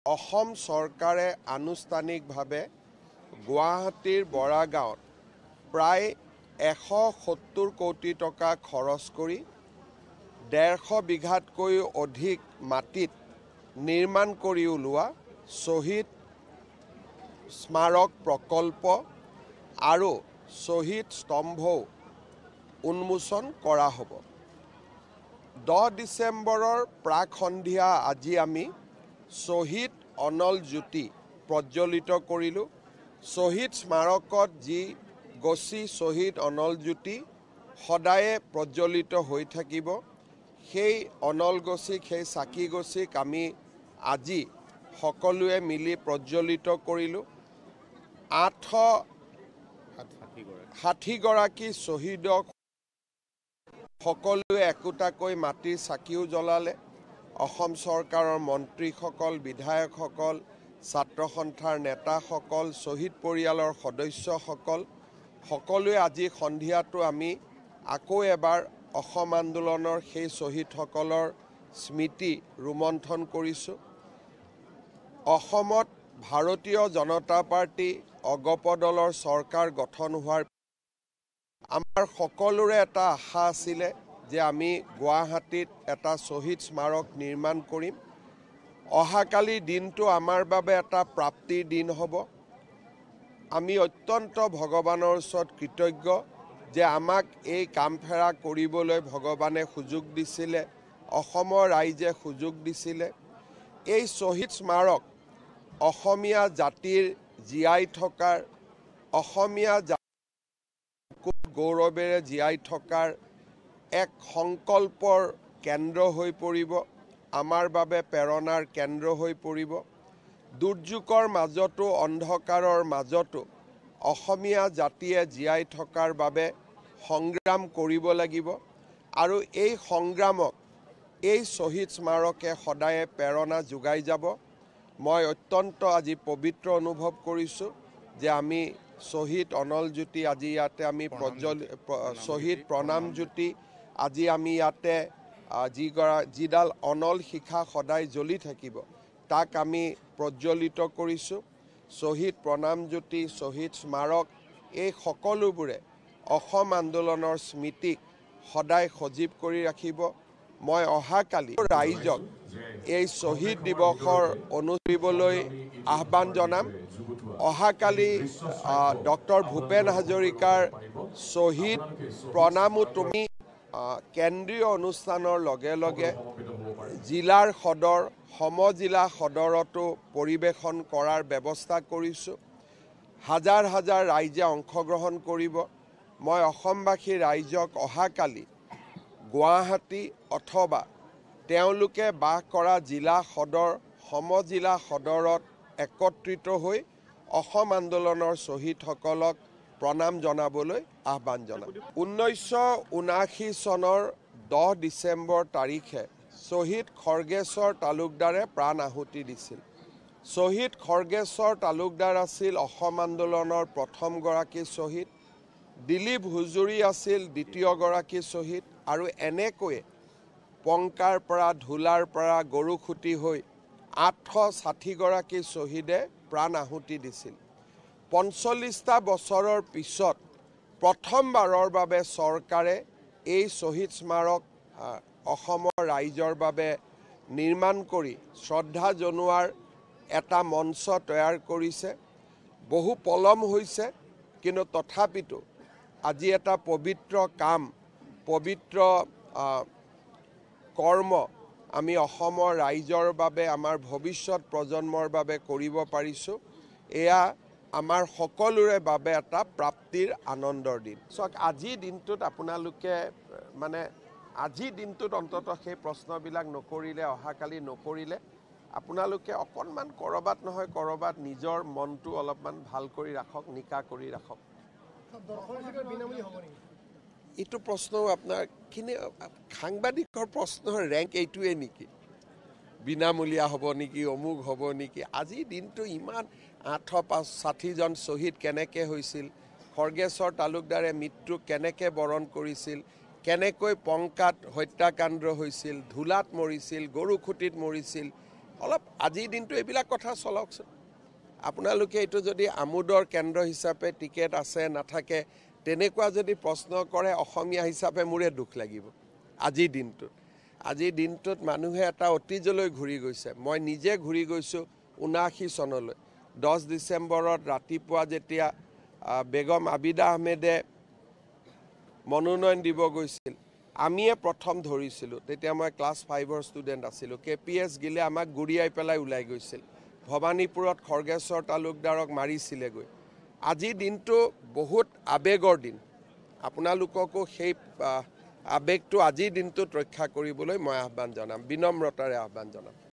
অসম চৰকাৰে আনুষ্ঠানিকভাৱে গুৱাহাটীৰ বৰাগাঁৱত প্ৰায় 170 কোটি টকা খৰচ কৰি 150 বিঘাতকৈও অধিক মাটিত নিৰ্মাণ কৰি ওলোৱা শ্বহীদ স্মাৰক প্ৰকল্প আৰু শ্বহীদ স্তম্ভও উন্মোচন কৰা হ'ব। 10 ডিচেম্বৰৰ প্ৰাক সন্ধিয়া আজি আমি শ্বহীদ অনল জ্যোতি প্ৰজ্বলিত কৰিলোঁ। শ্বহীদ স্মাৰকত যি গছি শ্বহীদ অনল জ্যোতি সদায়ে প্ৰজ্বলিত হৈ থাকিব। সেই অনল গছিক, সেই চাকি গছিক আমি আজি সকলোৱে মিলি প্ৰজ্বলিত কৰিলোঁ। 860 গৰাকী শ্বহীদক সকলোৱে একোটাকৈ মাটিৰ চাকিও জ্বলালে। অসম চৰকাৰৰ মন্ত্ৰীসকল, বিধায়কসকল, ছাত্ৰ সন্থাৰ নেতাসকল, শ্বহীদ পৰিয়ালৰ সদস্যসকল সকলোৱে আজি সন্ধিয়াটো আমি আকৌ এবাৰ অসম আন্দোলনৰ সেই শ্বহীদসকলৰ স্মৃতি ৰোমন্থন কৰিছোঁ। অসমত ভাৰতীয় জনতা পাৰ্টি অগপ দলৰ চৰকাৰ গঠন হোৱাৰ আমাৰ সকলোৰে এটা আশা আছিলে যে আমি গুৱাহাটীত এটা শ্বহীদ স্মাৰক নিৰ্মাণ কৰিম। অহাকালি দিনটো আমাৰ বাবে এটা প্ৰাপ্তিৰ দিন হ'ব। আমি অত্যন্ত ভগৱানৰ ওচৰত কৃতজ্ঞ যে আমাক এই কামফেৰা কৰিবলৈ ভগৱানে সুযোগ দিছিলে, অসমৰ ৰাইজে সুযোগ দিছিলে। এই শ্বহীদ স্মাৰক অসমীয়া জাতিৰ জীয়াই থকাৰ, অসমীয়া গৌৰৱেৰে জীয়াই থকাৰ এক সংকল্পৰ কেন্দ্ৰ হৈ পৰিব, আমাৰ বাবে প্ৰেৰণাৰ কেন্দ্ৰ হৈ পৰিব। দুৰ্যোগৰ মাজতো, অন্ধকাৰৰ মাজতো অসমীয়া জাতিয়ে জীয়াই থকাৰ বাবে সংগ্ৰাম কৰিব লাগিব আৰু এই সংগ্ৰামক এই শ্বহীদ স্মাৰকে সদায়ে প্ৰেৰণা যোগাই যাব। মই অত্যন্ত আজি পবিত্ৰ অনুভৱ কৰিছোঁ যে আমি শ্বহীদ অনল জ্যোতি আজি ইয়াতে আমি শ্বহীদ প্ৰণাম জ্যোতি আজি আমি ইয়াতে যিডাল অনল শিখা সদায় জ্বলি থাকিব তাক আমি প্ৰজ্বলিত কৰিছোঁ। শ্বহীদ প্ৰণাম জ্যোতি, শ্বহীদ স্মাৰক এই সকলোবোৰে অসম আন্দোলনৰ স্মৃতিক সদায় সজীৱ কৰি ৰাখিব। মই অহাকালি ৰাইজক এই শ্বহীদ দিৱসৰ অনুষ্ঠিবলৈ আহ্বান জনাম। অহাকালি ডক্টৰ ভূপেন হাজৰিকাৰ শ্বহীদ প্ৰণামো তুমি কেন্দ্ৰীয় অনুষ্ঠানৰ লগে লগে জিলাৰ সদৰ, সমজিলা সদৰতো পৰিৱেশন কৰাৰ ব্যৱস্থা কৰিছোঁ। হাজাৰ হাজাৰ ৰাইজে অংশগ্ৰহণ কৰিব। মই অসমবাসী ৰাইজক অহাকালি গুৱাহাটী অথবা তেওঁলোকে বাস কৰা জিলা সদৰ, সমজিলা সদৰত একত্ৰিত হৈ অসম আন্দোলনৰ শ্বহীদসকলক প্ৰণাম জনাবলৈ আহ্বান জনাম। 1979 চনৰ 10 ডিচেম্বৰ তাৰিখে শ্বহীদ খৰ্গেশ্বৰ তালুকদাৰে প্ৰাণ আহুতি দিছিল। শ্বহীদ খৰ্গেশ্বৰ তালুকদাৰ আছিল অসম আন্দোলনৰ প্ৰথমগৰাকী শ্বহীদ। দিলীপ হুজুৰি আছিল দ্বিতীয়গৰাকী শ্বহীদ আৰু এনেকৈয়ে পংকাৰ পৰা, ধুলাৰ পৰা গৰুখুটি হৈ 860 গৰাকী শ্বহীদে প্ৰাণ আহুতি দিছিল। 45টা বছৰৰ পিছত প্ৰথমবাৰৰ বাবে চৰকাৰে এই শ্বহীদ স্মাৰক অসমৰ ৰাইজৰ বাবে নিৰ্মাণ কৰি শ্ৰদ্ধা জনোৱাৰ এটা মঞ্চ তৈয়াৰ কৰিছে। বহু পলম হৈছে, কিন্তু তথাপিতো আজি এটা পবিত্ৰ কাম, পবিত্ৰ কৰ্ম আমি অসমৰ ৰাইজৰ বাবে, আমাৰ ভৱিষ্যত প্ৰজন্মৰ বাবে কৰিব পাৰিছোঁ। এয়া আমাৰ সকলোৰে বাবে এটা প্ৰাপ্তিৰ আনন্দৰ দিন। চাওক, আজিৰ দিনটোত আপোনালোকে আজিৰ দিনটোত অন্ততঃ সেই প্ৰশ্নবিলাক নকৰিলে, অহাকালি নকৰিলে আপোনালোকে অকণমান ক'ৰবাত নহয় ক'ৰবাত নিজৰ মনটো অলপমান ভাল কৰি ৰাখক, নিকা কৰি ৰাখক। এইটো প্ৰশ্নও আপোনাৰ সাংবাদিকৰ প্ৰশ্নৰ ৰেংক এইটোৱে নেকি? বিনামূলীয়া হ'ব নেকি, অমুক হ'ব নেকি? আজিৰ দিনটো ইমান 860 জন শ্বহীদ কেনেকৈ হৈছিল, খৰ্গেশ্বৰ তালুকদাৰে মৃত্যু কেনেকৈ বৰণ কৰিছিল, কেনেকৈ পংকাত হত্যাকাণ্ড হৈছিল, ধুলাত মৰিছিল, গৰুখুটিত মৰিছিল, অলপ আজিৰ দিনটো এইবিলাক কথা চলকচোন আপোনালোকে এইটো যদি আমোদৰ কেন্দ্ৰ হিচাপে টিকেট আছে নাথাকে তেনেকুৱা যদি প্ৰশ্ন কৰে অসমীয়া হিচাপে মোৰে দুখ লাগিব আজিৰ দিনটোত মানুহে এটা অতীজলৈ ঘূৰি গৈছে মই নিজে ঘূৰি গৈছোঁ 79 চনলৈ 10 ডিচেম্বৰত ৰাতিপুৱা যেতিয়া বেগম আবিদা আহমেদে মনোনয়ন দিব গৈছিল আমিয়ে প্ৰথম ধৰিছিলোঁ তেতিয়া মই ক্লাছ 5ৰ ষ্টুডেণ্ট আছিলোঁ KPS গিলে আমাক গুৰিয়াই পেলাই ওলাই গৈছিল ভৱানীপুৰত খৰ্গেশ্বৰ তালুকদাৰক মাৰিছিলেগৈ আজিৰ দিনটো বহুত আবেগৰ দিন আপোনালোককো সেই আবেগটো আজিৰ দিনটোত ৰক্ষা কৰিবলৈ মই আহ্বান জনাম বিনম্ৰতাৰে আহ্বান জনাম